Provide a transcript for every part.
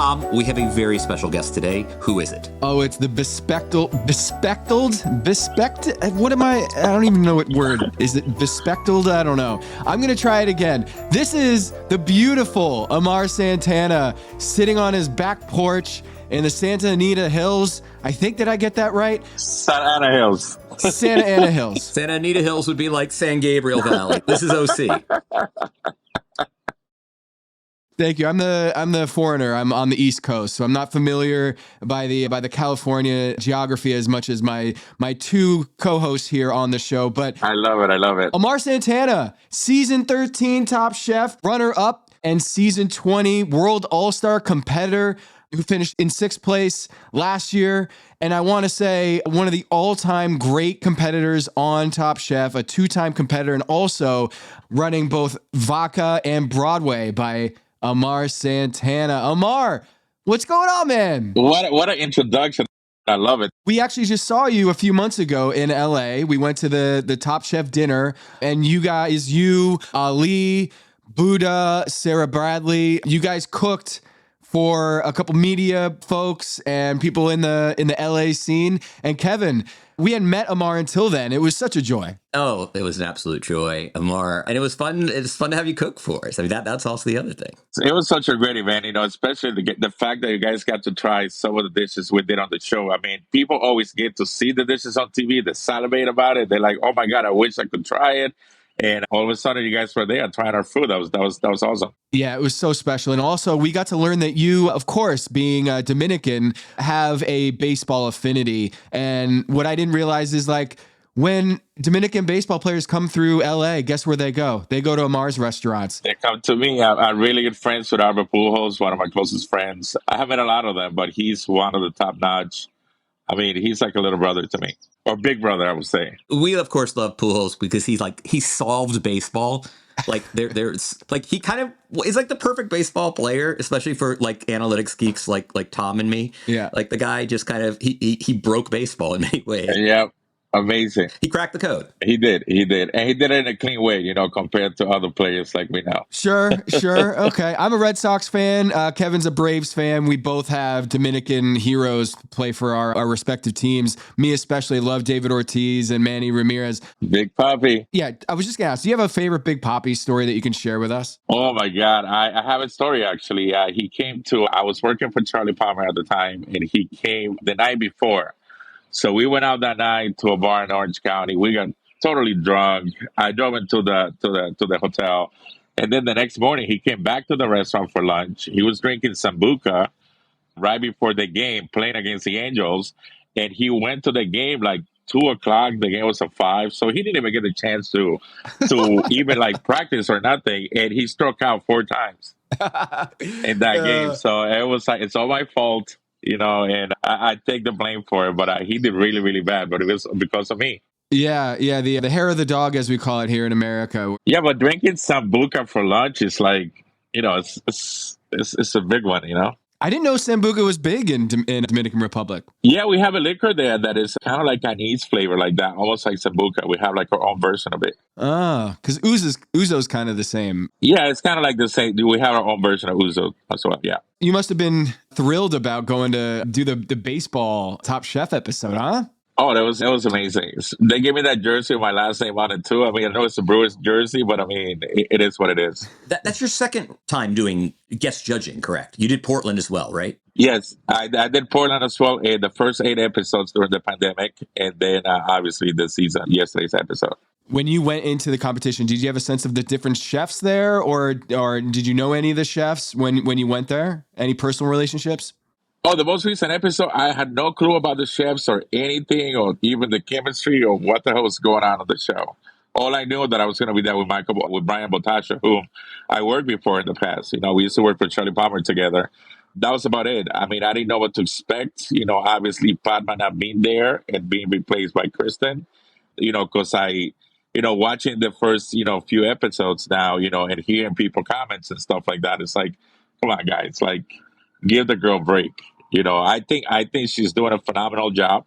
Tom, we have a very special guest today. Who is it? Oh, it's the what am I don't even know what word. Is it bespectacled? I don't know. I'm going to try it again. This is the beautiful Amar Santana sitting on his back porch in the Santa Anita Hills. I think, did I get that right? Santa Ana Hills. Santa Ana Hills. Santa Anita Hills would be like San Gabriel Valley. This is OC. Thank you. I'm the foreigner. I'm on the East Coast, so I'm not familiar by the California geography as much as my two co-hosts here on the show. But I love it. I love it. Amar Santana, season 13 Top Chef, runner-up, and season 20 World All-Star competitor who finished in 6th place last year. And I want to say one of the all-time great competitors on Top Chef, a 2-time competitor, and also running both Vodka and Broadway by Amar Santana. Amar, what's going on, man? What an introduction. I love it. We actually just saw you a few months ago in LA. We went to the Top Chef dinner, and you, Ali, Buddha, Sarah Bradley, you guys cooked for a couple media folks and people in the LA scene. And Kevin, we hadn't met Amar until then. It was such a joy. Oh, it was an absolute joy, Amar. And it was fun. It's fun to have you cook for us. I mean, that's also the other thing. It was such a great event, especially the fact that you guys got to try some of the dishes we did on the show. I mean, people always get to see the dishes on TV. They salivate about it. They're like, oh my God, I wish I could try it. And all of a sudden, you guys were there trying our food. That was awesome. Yeah, it was so special. And also, we got to learn that you, of course, being Dominican, have a baseball affinity. And what I didn't realize is, like, when Dominican baseball players come through LA, guess where they go? They go to Amar's restaurants. They come to me. I'm really good friends with Albert Pujols, one of my closest friends. I haven't met a lot of them, but he's one of the top notch. I mean, he's like a little brother to me. Or big brother, I would say. We, of course, love Pujols because he solved baseball. Like there's like he kind of is like the perfect baseball player, especially for like analytics geeks like Tom and me. Yeah. Like the guy just kind of he broke baseball in many ways. Yeah. Amazing. He cracked the code. He did. And he did it in a clean way, compared to other players like me now. Sure. Okay. I'm a Red Sox fan. Kevin's a Braves fan. We both have Dominican heroes play for our respective teams. Me especially love David Ortiz and Manny Ramirez. Big Papi. Yeah, I was just going to ask, do you have a favorite Big Papi story that you can share with us? Oh, my God. I have a story, actually. I was working for Charlie Palmer at the time, and he came the night before. So we went out that night to a bar in Orange County. We got totally drunk. I drove into the hotel. And then the next morning, he came back to the restaurant for lunch. He was drinking Sambuca right before the game, playing against the Angels. And he went to the game like 2 o'clock. The game was at 5. So he didn't even get a chance to even like practice or nothing. And he struck out 4 times in that game. So it was like, it's all my fault. And I take the blame for it, but he did really, really bad, but it was because of me. Yeah, the hair of the dog, as we call it here in America. Yeah, but drinking Sambuca for lunch is like, it's a big one, I didn't know Sambuca was big in Dominican Republic. Yeah, we have a liquor there that is kind of like anise flavor, like that, almost like Sambuca. We have like our own version of it. Ah, because Ouzo's kind of the same. Yeah, it's kind of like the same. We have our own version of Ouzo as well, yeah. You must have been thrilled about going to do the baseball Top Chef episode, huh? Oh, it was amazing. They gave me that jersey with my last name on it, too. I mean, I know it's a Brewers jersey, but I mean, it is what it is. That's your second time doing guest judging, correct? You did Portland as well, right? Yes, I did Portland as well in the first 8 episodes during the pandemic, and then obviously the season, yesterday's episode. When you went into the competition, did you have a sense of the different chefs there, or did you know any of the chefs when you went there? Any personal relationships? Oh, the most recent episode, I had no clue about the chefs or anything, or even the chemistry or what the hell was going on the show. All I knew that I was going to be there with Brian Botasha, whom I worked before in the past. We used to work for Charlie Palmer together. That was about it. I mean, I didn't know what to expect. Obviously, Padma not being there and being replaced by Kristen. Because watching the first, few episodes now, and hearing people comments and stuff like that, it's like, come on, guys, like, give the girl a break. I think she's doing a phenomenal job.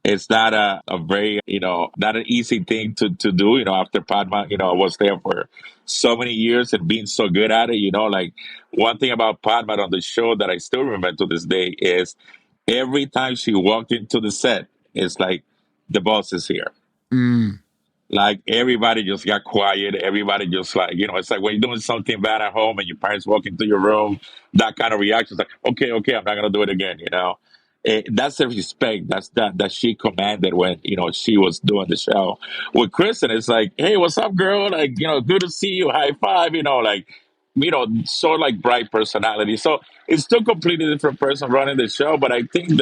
It's not a very, not an easy thing to do, after Padma, I was there for so many years and being so good at it, like one thing about Padma on the show that I still remember to this day is every time she walked into the set, it's like the boss is here. Mm. Like everybody just got quiet. Everybody just like, it's like when you're doing something bad at home and your parents walk into your room, that kind of reaction is like, okay, I'm not gonna do it again. That's the respect that she commanded when she was doing the show. With Kristen, it's like, hey, what's up, girl? Like, good to see you. High five. Like, so like bright personality. So it's still completely different person running the show, but I think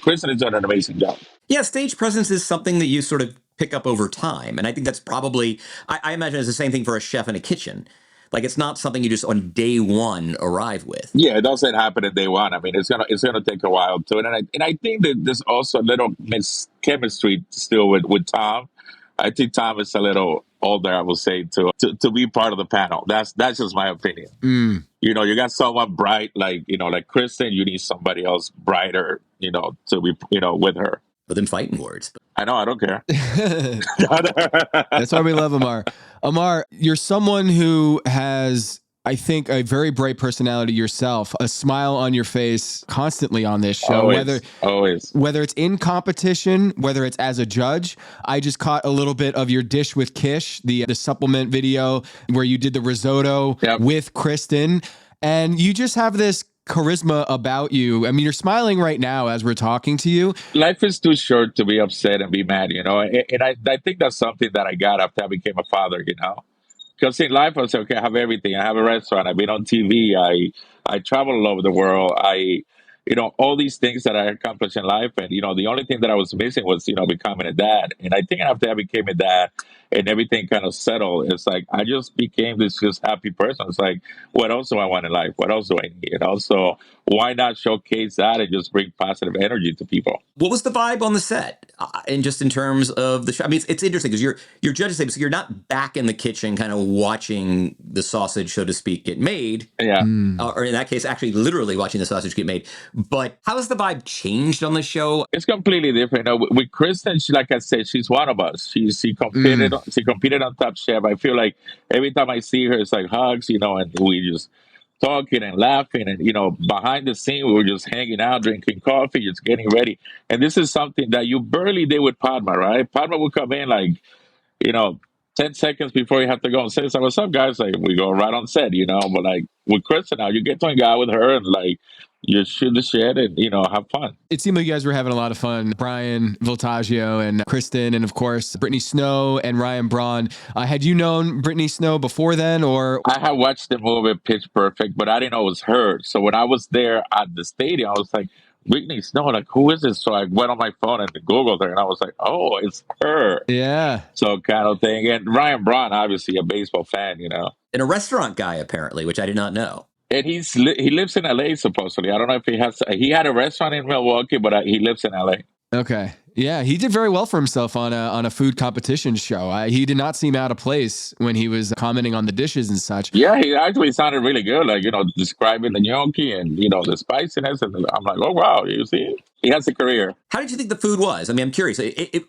Kristen is doing an amazing job. Yeah, stage presence is something that you sort of pick up over time. And I think that's probably, I imagine it's the same thing for a chef in a kitchen. Like, it's not something you just on day one arrive with. Yeah, it doesn't happen in day one. I mean, it's gonna take a while too, and I think that there's also a little chemistry still with Tom. I think Tom is a little older, I will say, to be part of the panel. That's just my opinion. Mm. You got someone bright like Kristen. You need somebody else brighter, to be with her. But then fighting words. I know, I don't care. That's why we love Amar. Amar, you're someone who has, I think, a very bright personality yourself, a smile on your face constantly on this show. Always. Whether it's in competition, whether it's as a judge. I just caught a little bit of your Dish with Kish, the supplement video where you did the risotto with Kristen. And you just have this charisma about you. I mean, you're smiling right now as we're talking to you. Life is too short to be upset and be mad, and I think that's something that I got after I became a father, because in life I was okay, I have everything. I have a restaurant, I've been on TV, I travel all over the world, all these things that I accomplished in life, and the only thing that I was missing was becoming a dad. And I think after I became a dad and everything kind of settled, it's like I just became this just happy person. It's like, what else do I want in life? What else do I need? Also, why not showcase that and just bring positive energy to people? What was the vibe on the set? And just in terms of the show, I mean, it's interesting because you're judges, so you're not back in the kitchen kind of watching the sausage, so to speak, get made. Yeah. Or in that case, actually literally watching the sausage get made. But how has the vibe changed on the show? It's completely different. With Kristen, like I said, she's one of us. She competed. She competed on Top Chef. I feel like every time I see her, it's like hugs, and we just talking and laughing, and behind the scene, we were just hanging out, drinking coffee, just getting ready. And this is something that you barely did with Padma, right? Padma would come in like, 10 seconds before you have to go and say, so what's up, guys? Like, we go right on set, But like with Kristen now, you get to hang out with her and like you shoot the shit and have fun. It seemed like you guys were having a lot of fun. Brian Voltaggio and Kristen, and of course Brittany Snow and Ryan Braun. Had you known Brittany Snow before then, or? I had watched the movie Pitch Perfect, but I didn't know it was her. So when I was there at the stadium, I was like, Brittany Snow, like, who is this? So I went on my phone and Googled her, and I was like, oh, it's her. Yeah. So kind of thing. And Ryan Braun, obviously a baseball fan, And a restaurant guy, apparently, which I did not know. And he lives in LA, supposedly. I don't know if he had a restaurant in Milwaukee, but he lives in LA. Okay. Yeah, he did very well for himself on a food competition show. He did not seem out of place when he was commenting on the dishes and such. Yeah, he actually sounded really good, like, describing the gnocchi and, the spiciness. And I'm like, oh, wow, you see, he has a career. How did you think the food was? I mean, I'm curious.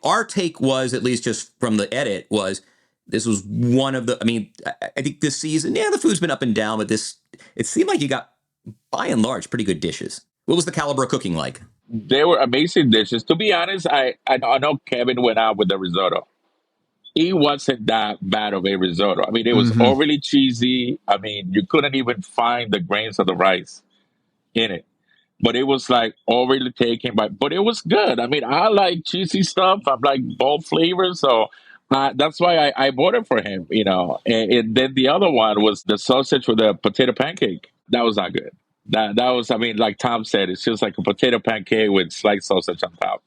Our take was, at least just from the edit, was this was one of the, I mean, I think this season, the food's been up and down, but it seemed like you got, by and large, pretty good dishes. What was the caliber of cooking like? They were amazing dishes. To be honest, I know Kevin went out with the risotto. It wasn't that bad of a risotto. I mean, it was overly cheesy. I mean, you couldn't even find the grains of the rice in it. But it was like overly taken but it was good. I mean, I like cheesy stuff. I like bold flavors. So that's why I voted for him, And then the other one was the sausage with the potato pancake. That was not good. That was, I mean, like Tom said, it's just like a potato pancake with sliced sausage on top.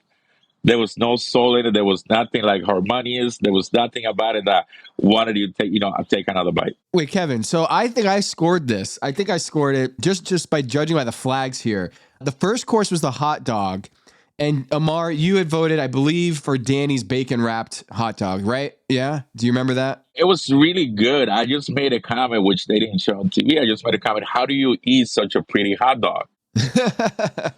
There was no soul in it. There was nothing like harmonious. There was nothing about it that wanted you to take another bite. Wait, Kevin. So I think I scored this. I think I scored it just by judging by the flags here. The first course was the hot dog. And Amar, you had voted, I believe, for Danny's bacon wrapped hot dog, right? Yeah. Do you remember that? It was really good. I just made a comment, which they didn't show on TV. I just made a comment. How do you eat such a pretty hot dog?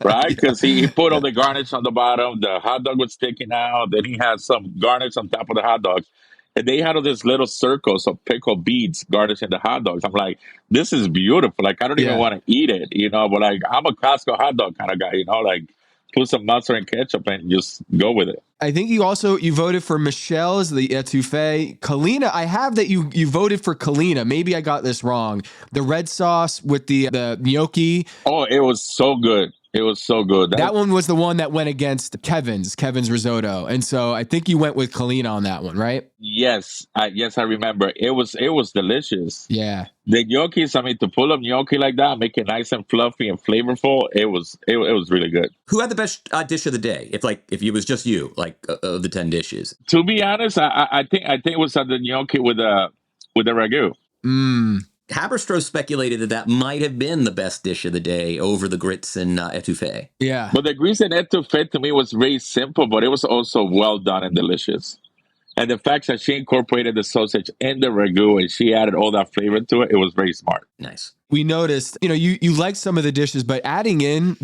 right? Because he put all the garnish on the bottom. The hot dog was sticking out. Then he had some garnish on top of the hot dogs. And they had all these little circles of pickled beets garnishing the hot dogs. I'm like, this is beautiful. Like, I don't even Yeah. want to eat it, but like, I'm a Costco hot dog kind of guy, like put some mustard and ketchup and just go with it. I think you voted for Michelle's, the etouffee. Kalina, I have that you voted for Kalina. Maybe I got this wrong. The red sauce with the gnocchi. Oh, it was so good. It was so good. That one was the one that went against Kevin's risotto. And so I think you went with Kalina on that one, right? Yes, I remember. It was delicious. Yeah. The gnocchis, I mean, to pull up gnocchi like that, make it nice and fluffy and flavorful, it was really good. Who had the best dish of the day? If it was just you, like of the 10 dishes. To be honest, I think it was the gnocchi with the ragu. Haberstroh speculated that might have been the best dish of the day over the grits and etouffee. Yeah. But the grits and etouffee to me was very simple, but it was also well done and delicious. And the fact that she incorporated the sausage in the ragu and she added all that flavor to it, it was very smart. Nice. We noticed, you liked some of the dishes, but adding in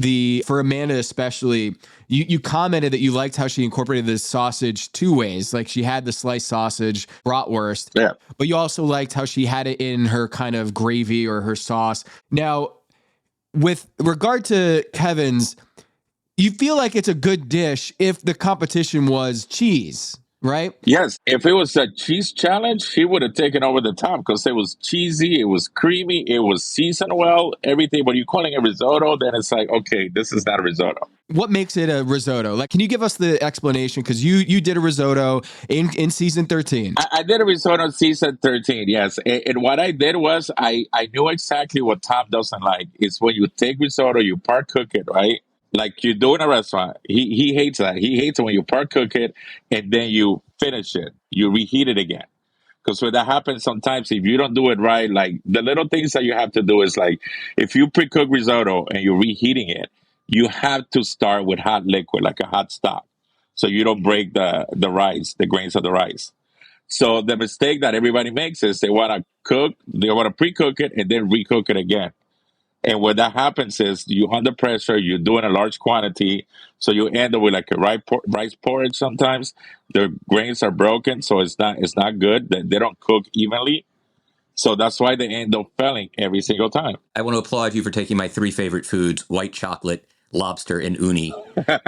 for Amanda especially, you commented that you liked how she incorporated the sausage two ways. Like she had the sliced sausage, bratwurst, Yeah. but you also liked how she had it in her kind of gravy or her sauce. Now, with regard to Kevin's, you feel like it's a good dish if the competition was cheese, right? Yes. If it was a cheese challenge, she would have taken over the top because it was cheesy, it was creamy, it was seasoned well, everything. But you're calling it risotto, then it's like, okay, this is not a risotto. What makes it a risotto? Like, can you give us the explanation? Because you did a risotto in season 13. I did a risotto in season 13, yes. And what I did was I knew exactly what Tom doesn't like. It's when you take risotto, you part cook it, right? Like you do in a restaurant. He hates that. He hates it when you part cook it and then you finish it. You reheat it again. Because when that happens sometimes, if you don't do it right, like the little things that you have to do is like if you pre-cook risotto and you're reheating it, you have to start with hot liquid, like a hot stock. So you don't break the rice, the grains of the rice. So the mistake that everybody makes is they want to pre-cook it and then recook it again. And what that happens is you under pressure, you're doing a large quantity. So you end up with like a rice porridge sometimes. The grains are broken, so it's not good. They don't cook evenly. So that's why they end up failing every single time. I want to applaud you for taking my 3 favorite foods, white chocolate, lobster, and uni,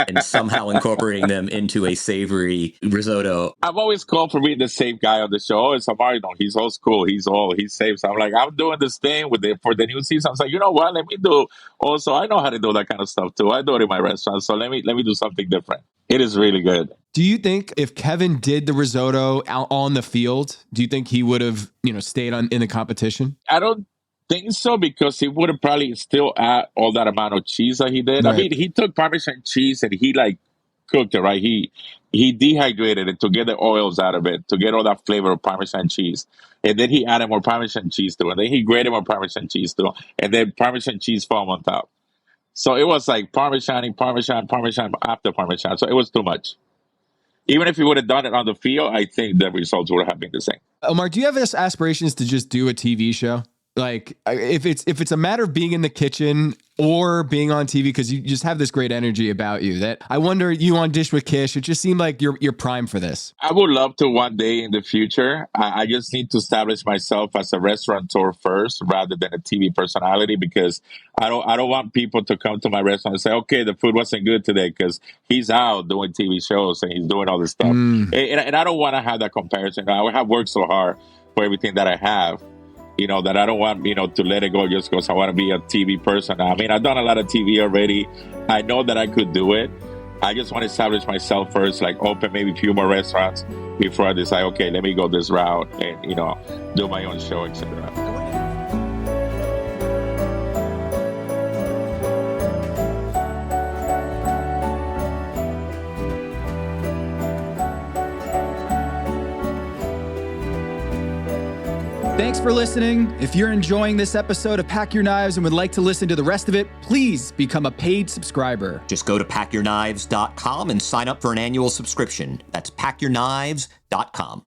and somehow incorporating them into a savory risotto. I've always called for being the safe guy on the show. Oh, it's Amar, he's old school. He's safe. So I'm like, I'm doing this thing for the new season. I was like, you know what? Let me do. Also, I know how to do that kind of stuff too. I do it in my restaurant. So let me do something different. It is really good. Do you think if Kevin did the risotto out on the field, do you think he would have, stayed in the competition? I don't think so because he would have probably still add all that amount of cheese that he did. Right. I mean, he took Parmesan cheese and he like cooked it, right? He dehydrated it to get the oils out of it, to get all that flavor of Parmesan cheese. And then he added more Parmesan cheese to it. Then he grated more Parmesan cheese to it. And then Parmesan cheese foam on top. So it was like Parmesan after Parmesan. So it was too much. Even if he would have done it on the field, I think the results would have been the same. Omar, do you have aspirations to just do a TV show? Like if it's a matter of being in the kitchen or being on TV, because you just have this great energy about you that I wonder, you on Dish with Kish, it just seemed like you're prime for this. I would love to one day in the future. I just need to establish myself as a restaurateur first rather than a TV personality, because I don't want people to come to my restaurant and say, okay, the food wasn't good today because he's out doing TV shows and he's doing all this stuff. And I don't want to have that comparison. I have worked so hard for everything that I have. That I don't want, to let it go just because I want to be a TV person. I mean, I've done a lot of TV already. I know that I could do it. I just want to establish myself first, like open maybe a few more restaurants before I decide, okay, let me go this route and, do my own show, etc. Thanks for listening. If you're enjoying this episode of Pack Your Knives and would like to listen to the rest of it, please become a paid subscriber. Just go to packyourknives.com and sign up for an annual subscription. That's packyourknives.com.